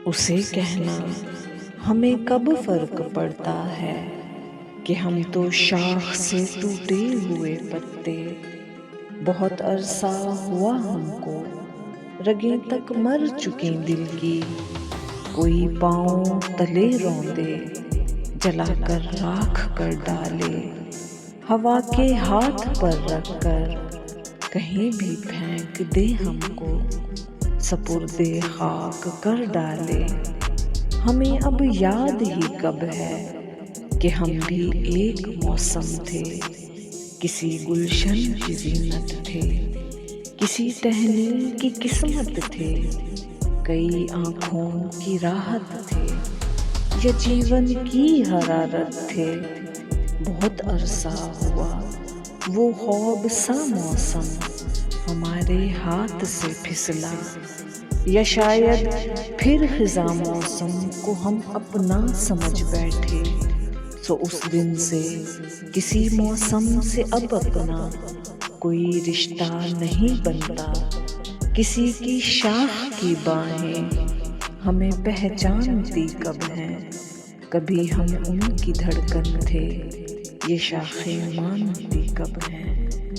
उसे कहना हमें कब फर्क पड़ता है कि हम तो शाख से टूटे हुए पत्ते। बहुत अरसा हुआ हमको, रगें तक मर चुकी दिल की। कोई पाँव तले रौंदे, जलाकर राख कर डाले। हवा के हाथ पर रख कर कहीं भी फेंक दे हमको, सपुर्दे खाक कर डाले। हमें अब याद ही कब है कि हम भी एक मौसम थे, किसी गुलशन की ज़ीनत थे, किसी टहनी की किस्मत थे, कई आँखों की राहत थे, ये जीवन की हरारत थे। बहुत अरसा हुआ वो ख्वाब सा मौसम हमारे हाथ से फिसला, या शायद फिर खिज़ा मौसम को हम अपना समझ बैठे। सो उस दिन से किसी मौसम से अब अपना कोई रिश्ता नहीं बनता। किसी की शाख की बाहें हमें पहचानती कब हैं, कभी हम उनकी धड़कन थे, ये शाखें मानती कब हैं।